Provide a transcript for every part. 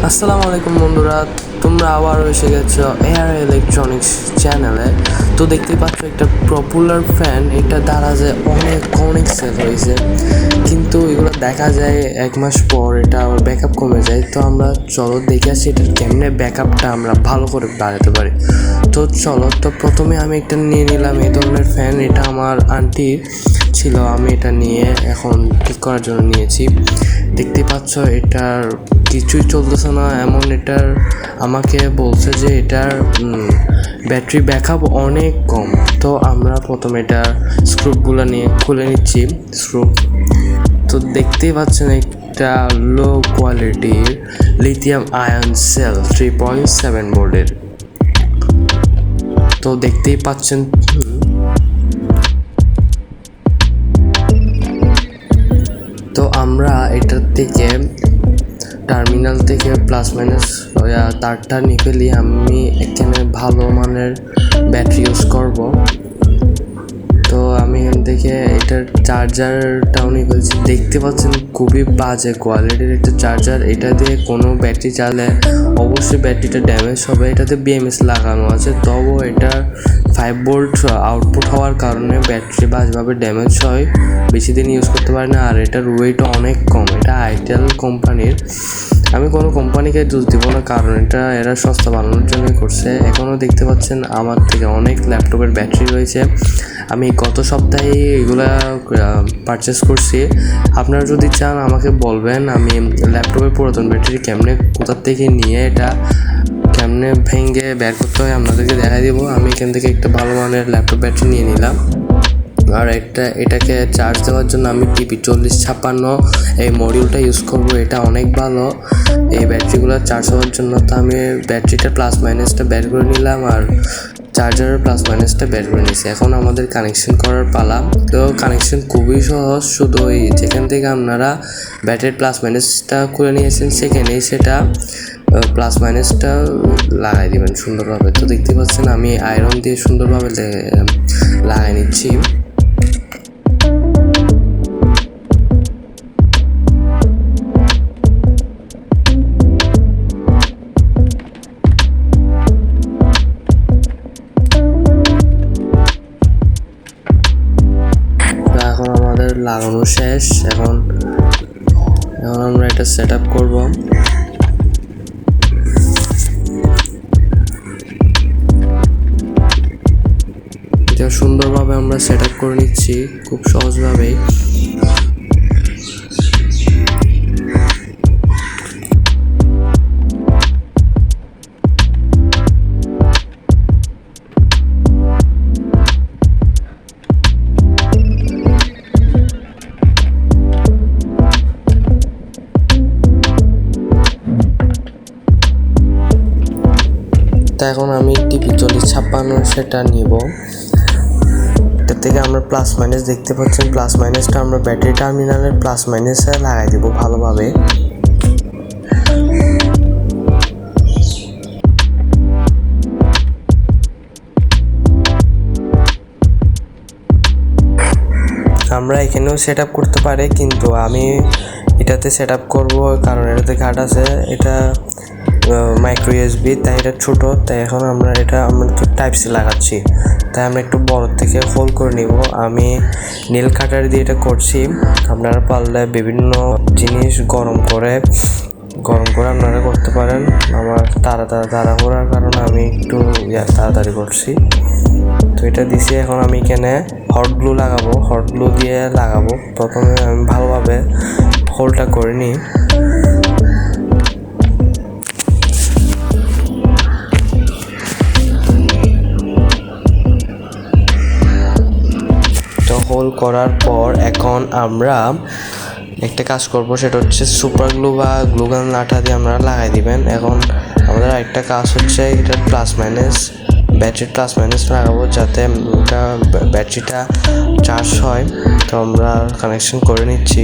আসসালামু আলাইকুম বন্ধুরা, তোমরা আবারও এসে গেছো এআর ইলেকট্রনিক্স চ্যানেলে। তো দেখতে পাচ্ছ একটা পপুলার ফ্যান, এটা দ্বারা যে অনেক অনেক সেল হয়েছে, কিন্তু এগুলো দেখা যায় এক মাস পর এটা আবার ব্যাকআপ কমে যায়। তো আমরা চলো দেখে আসি এটার কেমনে ব্যাকআপটা আমরা ভালো করে বাড়াতে পারি। তো চলো, তো প্রথমে আমি একটা নিয়ে নিলাম এই ধরনের ফ্যান। এটা আমার আন্টির ছিল, আমি এটা নিয়ে এখন ঠিক করার জন্য নিয়েছি। দেখতে পাচ্ছ এটার কিছুই চলতেছে না, এমন এটার আমাকে বলছে যে এটার ব্যাটারি ব্যাকআপ অনেক কম। তো আমরা প্রথমে এটার স্ক্রুপগুলো নিয়ে খুলে নিচ্ছি স্ক্রুপ। তো দেখতেই পাচ্ছেন একটা লো কোয়ালিটির লিথিয়াম আয়ন সেল 3.7 বোর্ডের। তো দেখতেই পাচ্ছেন তো আমরা এটার থেকে টার্মিনাল থেকে প্লাস মাইনাস তারটা নিয়ে ফেলি। আমি এখানে ভালো মানের ব্যাটারি ইউজ করব। তো আমি এখান থেকে এটার চার্জারটাও নিয়ে ফেলছি। দেখতে পাচ্ছেন খুবই বাজে কোয়ালিটির একটা চার্জার। এটা দিয়ে কোনো ব্যাটারি চালে অবশ্যই ব্যাটারিটা ড্যামেজ হবে। এটাতে বিএমএস লাগানো আছে, তবুও এটা 5 ভোল্ট আউটপুট হওয়ার কারণে ব্যাটারি বাজেভাবে ড্যামেজ হয়, বেশি দিন ইউজ করতে পারে না। আর এটার ওয়েটও অনেক কম। এটা আইটেল কোম্পানির। আমি কোনো কোম্পানিকে দোষ দিব না, কারণ এটা এরা সস্তা বানানোর জন্যই করছে। এখনও দেখতে পাচ্ছেন আমার থেকে অনেক ল্যাপটপের ব্যাটারি রয়েছে। আমি গত সপ্তাহে এগুলা পারচেস করছি। আপনারা যদি চান আমাকে বলবেন, আমি ল্যাপটপের পুরাতন ব্যাটারি কেমনে কোথার থেকে নিয়ে এটা কেমনে ভেঙে বের করতে হয় আপনাদেরকে দেখাই দিব। আমি এখান থেকে একটা ভালো মানের ল্যাপটপ ব্যাটারি নিয়ে নিলাম। আর এটাকে চার্জ দেওয়ার জন্য আমি TP4056 এই মডিউলটা ইউজ করব। এটা অনেক ভালো এই ব্যাটারিগুলো চার্জ হওয়ার জন্য। তো আমি ব্যাটারিটা প্লাস মাইনাসটা বের করে নিলাম আর চার্জারের প্লাস মাইনাসটা বের করে নিয়েছি। এখন আমাদের কানেকশন করার পালা। তো কানেকশন খুবই সহজ, শুধু ওই যেখান থেকে আপনারা ব্যাটারির প্লাস মাইনাসটা করে নিয়েছেন সেখানেই সেটা প্লাস মাইনাসটা লাগাই দিবেন সুন্দরভাবে। তো দেখতে পাচ্ছেন আমি আয়রন দিয়ে সুন্দরভাবে লাগাই নিচ্ছি। এখন আমাদের লাগানো শেষ। এখন আমরা এটা সেট আপ করবো। এটা সুন্দরভাবে আমরা সেট আপ করে নিচ্ছি খুব সহজভাবেই। তো এখন আমি TP4056 সেটা নিব। এর থেকে আমরা প্লাস মাইনাস দেখতে পাচ্ছেন, প্লাস মাইনাসটা আমরা ব্যাটারি টার্মিনালের প্লাস মাইনাসে লাগাই দেবো ভালোভাবে। আমরা এখানেও সেট আপ করতে পারি, কিন্তু আমি এটাতে সেট আপ করবো কারণ এটাতে ঘাট আছে। এটা মাইক্রো USB, তাই এটা ছোটো। তাই এখন আমরা তো টাইপ সি লাগাচ্ছি, তাই আমরা একটু বড় থেকে হোল করে নিব। আমি নীল কাটার দিয়ে এটা করছি। আপনারা পারলে বিভিন্ন জিনিস গরম করে আপনারা করতে পারেন। আমার তাড়াহুড়ার কারণে আমি একটু তাড়াতাড়ি করছি। তো এটা দিছি। এখন আমি এখানে হট গ্লু লাগাবো, হট গ্লু দিয়ে লাগাবো। প্রথমে আমি ভালোভাবে হোলটা করে নিই। তো হোল করার পর এখন আমরা একটা কাজ করব, সেটা হচ্ছে সুপার গ্লু বা গ্লুগান আঠা দিয়ে আপনারা লাগাই দিবেন। এখন আমাদের আরেকটা কাজ হচ্ছে এটার প্লাস মাইনাস, ব্যাটারির প্লাস মাইনাস লাগাবো যাতে ব্যাটারিটা চার্জ হয়। তো আমরা কানেকশন করে নিচ্ছি।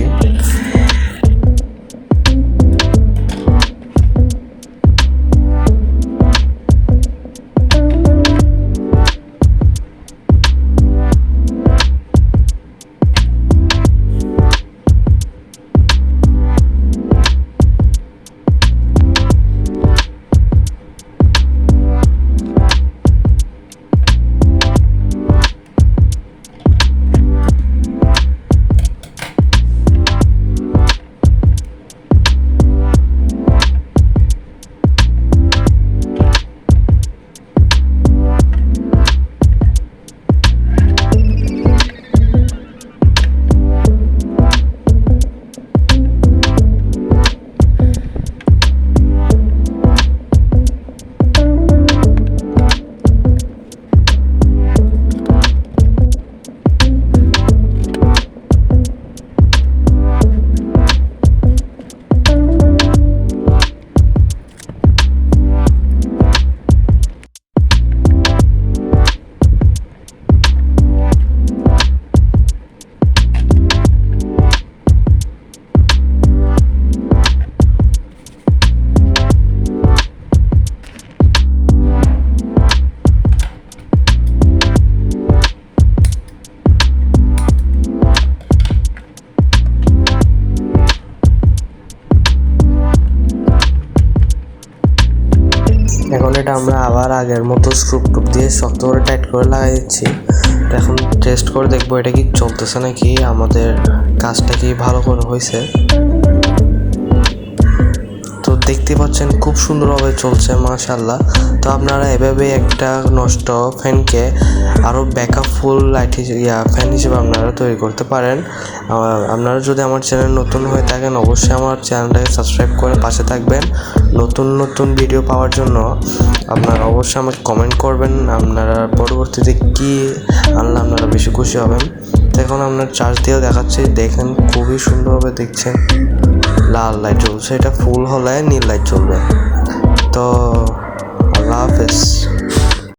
এখন এটা আমরা আবার আগের মতো স্ক্রু টুপ দিয়ে শক্ত করে টাইট করে লাগাই দিচ্ছি। তো এখন টেস্ট করে দেখবো এটা কি চলতেছে নাকি, আমাদের কাজটা কি ভালো করে হয়েছে। তো দেখতে পাচ্ছেন খুব সুন্দরভাবে চলছে মাশাআল্লাহ। তো আপনারা এভাবে একটা নষ্ট ফ্যানকে আরও ব্যাকআপ ফুল লাইট ফ্যান হিসেবে আপনারা তৈরি করতে পারেন। আপনারা যদি আমার চ্যানেল নতুন হয়ে থাকেন অবশ্যই আমার চ্যানেলটাকে সাবস্ক্রাইব করে পাশে থাকবেন। নতুন নতুন ভিডিও পাওয়ার জন্য আপনারা অবশ্যই আমাকে কমেন্ট করবেন আপনারা পরবর্তীতে কী আনলে আপনারা বেশি খুশি হবেন। তো এখন আপনার চার্জ দিয়েও দেখাচ্ছি, দেখেন খুবই সুন্দরভাবে দেখছেন লাল লাইট জ্বলছে, এটা ফুল হলে নীল লাইট জ্বলবে। তো আল্লাহ হাফেজ।